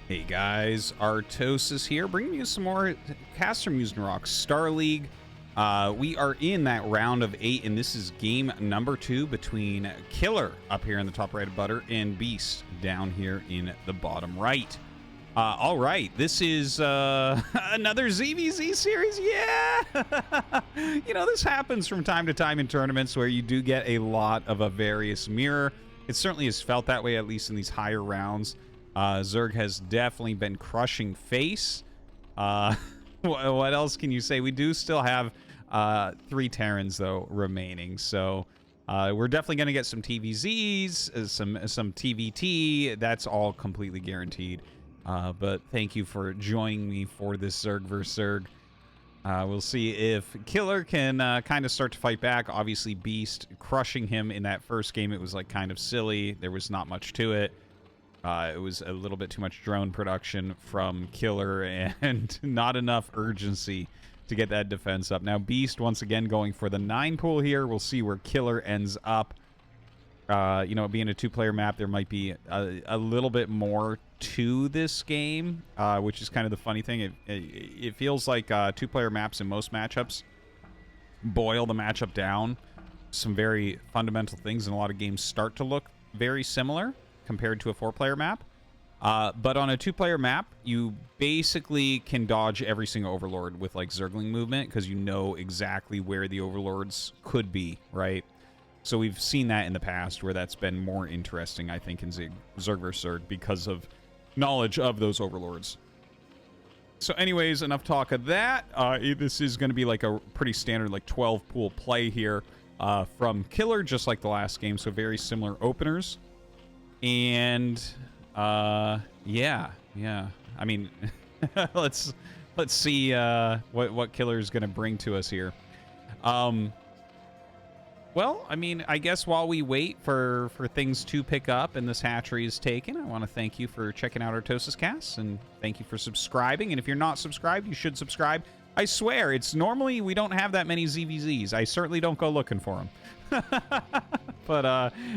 Hey guys, Artosis here, bringing you some more CasterMuse Narak StarLeague. We are in that round of 8, and this is game number 2 between Killer up here in the top right of Butter and Beast down here in the bottom right. All right, this is another ZVZ series. Yeah! You know, this happens from time to time in tournaments where you do get a lot of a various mirror. It certainly has felt that way, at least in these higher rounds. Zerg has definitely been crushing face. What else can you say? We do still have 3 Terrans, though, remaining. So we're definitely going to get some TVZs, some TVT. That's all completely guaranteed. But thank you for joining me for this Zerg vs. Zerg. We'll see if Killer can kind of start to fight back. Obviously, Beast crushing him in that first game. It was like kind of silly. There was not much to it. It was a little bit too much drone production from Killer and not enough urgency to get that defense up. Now, Beast, once again, going for the 9 pool here. We'll see where Killer ends up. You know, being a 2-player map, there might be a little bit more to this game, which is kind of the funny thing. It feels like 2-player maps in most matchups boil the matchup down. Some very fundamental things in a lot of games start to look very similar compared to a 4-player map. But on a 2-player map, you basically can dodge every single Overlord with like Zergling movement because you know exactly where the Overlords could be, right? So we've seen that in the past where that's been more interesting, I think, in Zerg vs. Zerg because of knowledge of those Overlords. So anyways, enough talk of that. This is going to be like a pretty standard like 12-pool play here from Killer, just like the last game. So very similar openers. And yeah. I mean, let's see what Killer is going to bring to us here. Well, I mean, I guess while we wait for things to pick up and this hatchery is taken, I want to thank you for checking out ArtosisCasts, and thank you for subscribing. And if you're not subscribed, you should subscribe. I swear, it's normally we don't have that many ZVZs. I certainly don't go looking for them. But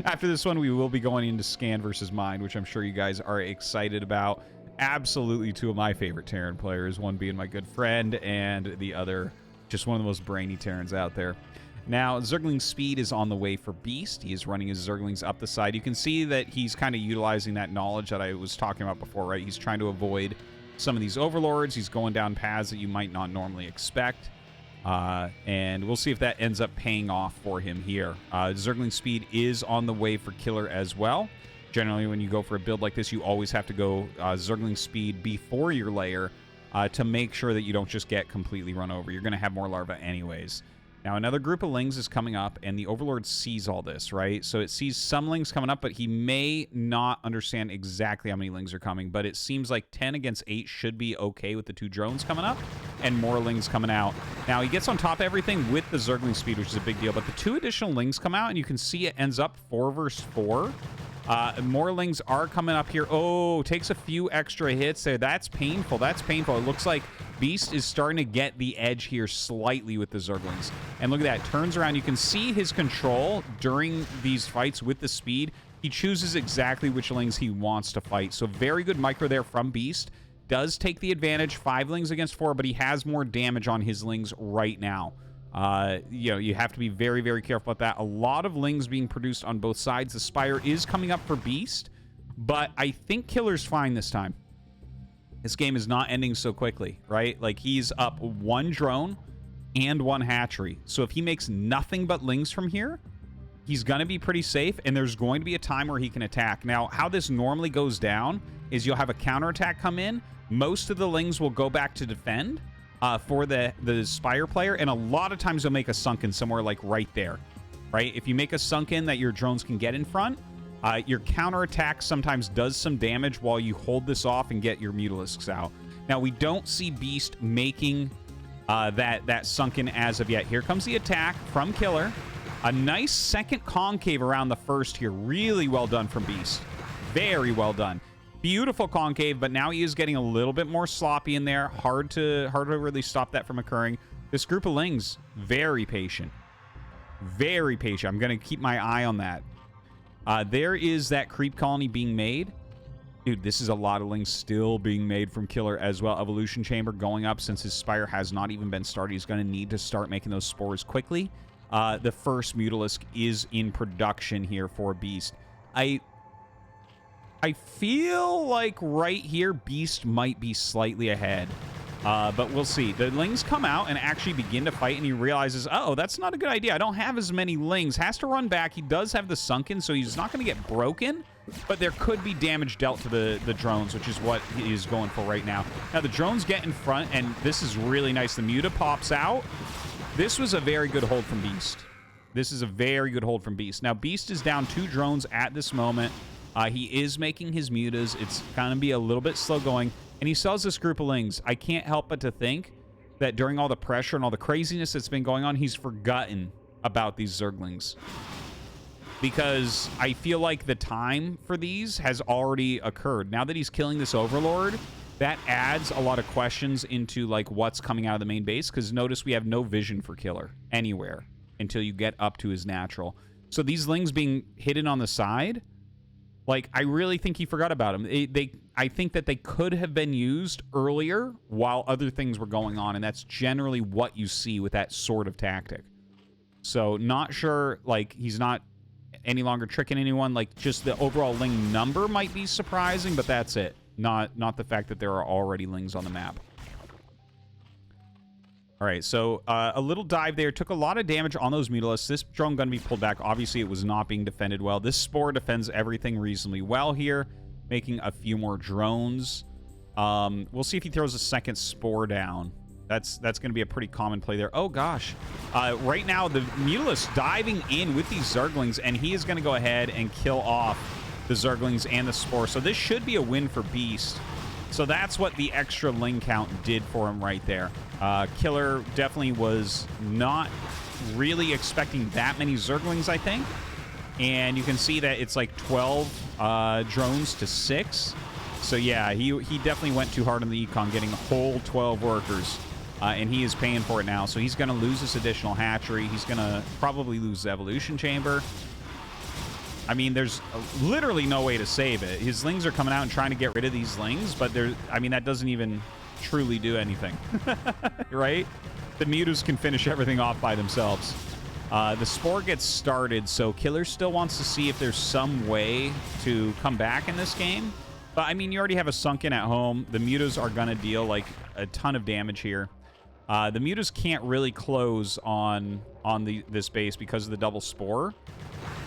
after this one, we will be going into Scan versus Mind, which I'm sure you guys are excited about. Absolutely 2 of my favorite Terran players, one being my good friend and the other just one of the most brainy Terrans out there. Now, Zergling speed is on the way for Beast. He is running his Zerglings up the side. You can see that he's kind of utilizing that knowledge that I was talking about before, right? He's trying to avoid some of these Overlords. He's going down paths that you might not normally expect. And we'll see if that ends up paying off for him here. Zergling speed is on the way for Killer as well. Generally, when you go for a build like this, you always have to go Zergling speed before your layer to make sure that you don't just get completely run over. You're going to have more larvae anyways. Now, another group of Lings is coming up, and the Overlord sees all this, right? So it sees some Lings coming up, but he may not understand exactly how many Lings are coming, but it seems like 10 against 8 should be okay with the 2 drones coming up and more Lings coming out. Now, he gets on top of everything with the Zergling speed, which is a big deal, but the 2 additional Lings come out, and you can see it ends up 4 versus 4. More Lings are coming up here. Oh, takes a few extra hits there. That's painful. That's painful. It looks like Beast is starting to get the edge here slightly with the Zerglings. And look at that. Turns around. You can see his control during these fights with the speed. He chooses exactly which Lings he wants to fight. So very good micro there from Beast. Does take the advantage. 5 Lings against 4, but he has more damage on his Lings right now. You know, you have to be very, very careful about that. A lot of Lings being produced on both sides. The Spire is coming up for Beast, but I think Killer's fine this time. This game is not ending so quickly, right? Like, he's up 1 drone and 1 hatchery. So if he makes nothing but Lings from here, he's going to be pretty safe, and there's going to be a time where he can attack. Now, how this normally goes down is you'll have a counterattack come in. Most of the Lings will go back to defend for the Spire player, and a lot of times you'll make a sunken somewhere like right there, right? If you make a sunken that your drones can get in front, your counterattack sometimes does some damage while you hold this off and get your Mutalisks out. Now, we don't see Beast making that sunken as of yet. Here comes the attack from Killer. A nice second concave around the first here. Really well done from Beast. Very well done. Beautiful concave, but now he is getting a little bit more sloppy in there. Hard to really stop that from occurring. This group of Lings, very patient. Very patient. I'm going to keep my eye on that. There is that creep colony being made. Dude, this is a lot of Lings still being made from Killer as well. Evolution Chamber going up since his Spire has not even been started. He's going to need to start making those spores quickly. The first Mutalisk is in production here for Beast. I feel like right here, Beast might be slightly ahead. But we'll see. The Lings come out and actually begin to fight, and he realizes, oh, that's not a good idea. I don't have as many Lings. Has to run back. He does have the Sunken, so he's not going to get broken, but there could be damage dealt to the drones, which is what he is going for right now. Now, the drones get in front, and this is really nice. The Muta pops out. This was a very good hold from Beast. This is a very good hold from Beast. Now, Beast is down 2 drones at this moment. He is making his Mutas. It's going to be a little bit slow going. And he sells this group of Lings. I can't help but to think that during all the pressure and all the craziness that's been going on, he's forgotten about these Zerglings. Because I feel like the time for these has already occurred. Now that he's killing this Overlord, that adds a lot of questions into like what's coming out of the main base. Because notice we have no vision for Killer anywhere until you get up to his natural. So these Lings being hidden on the side, like, I really think he forgot about him. I think that they could have been used earlier while other things were going on, and that's generally what you see with that sort of tactic. So, not sure, like, he's not any longer tricking anyone. Like, just the overall Ling number might be surprising, but that's it. Not the fact that there are already Lings on the map. All right, so a little dive there. Took a lot of damage on those Mutalisks. This drone going to be pulled back. Obviously, it was not being defended well. This Spore defends everything reasonably well here, making a few more drones. We'll see if he throws a second Spore down. That's going to be a pretty common play there. Oh, gosh. Right now, the Mutalisk diving in with these Zerglings, and he is going to go ahead and kill off the Zerglings and the Spore. So this should be a win for Beast. So that's what the extra Ling count did for him right there. Killer definitely was not really expecting that many Zerglings, I think. And you can see that it's like 12 drones to 6. So yeah, he definitely went too hard on the econ, getting a whole 12 workers. And he is paying for it now. So he's going to lose this additional hatchery. He's going to probably lose the Evolution Chamber. I mean, there's literally no way to save it. His Lings are coming out and trying to get rid of these Lings, but I mean, that doesn't even truly do anything, right? The Mutas can finish everything off by themselves. The Spore gets started, so Killer still wants to see if there's some way to come back in this game. But, I mean, you already have a Sunken at home. The Mutas are going to deal, like, a ton of damage here. The Mutas can't really close on this base because of the double Spore.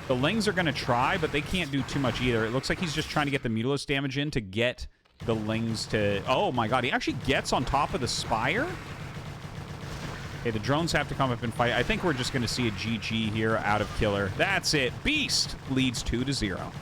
The Lings are going to try, but they can't do too much either. It looks like he's just trying to get the Mutalisk damage in to get the Lings to... Oh, my God. He actually gets on top of the Spire. Okay, the drones have to come up and fight. I think we're just going to see a GG here out of Killer. That's it. Beast leads 2-0.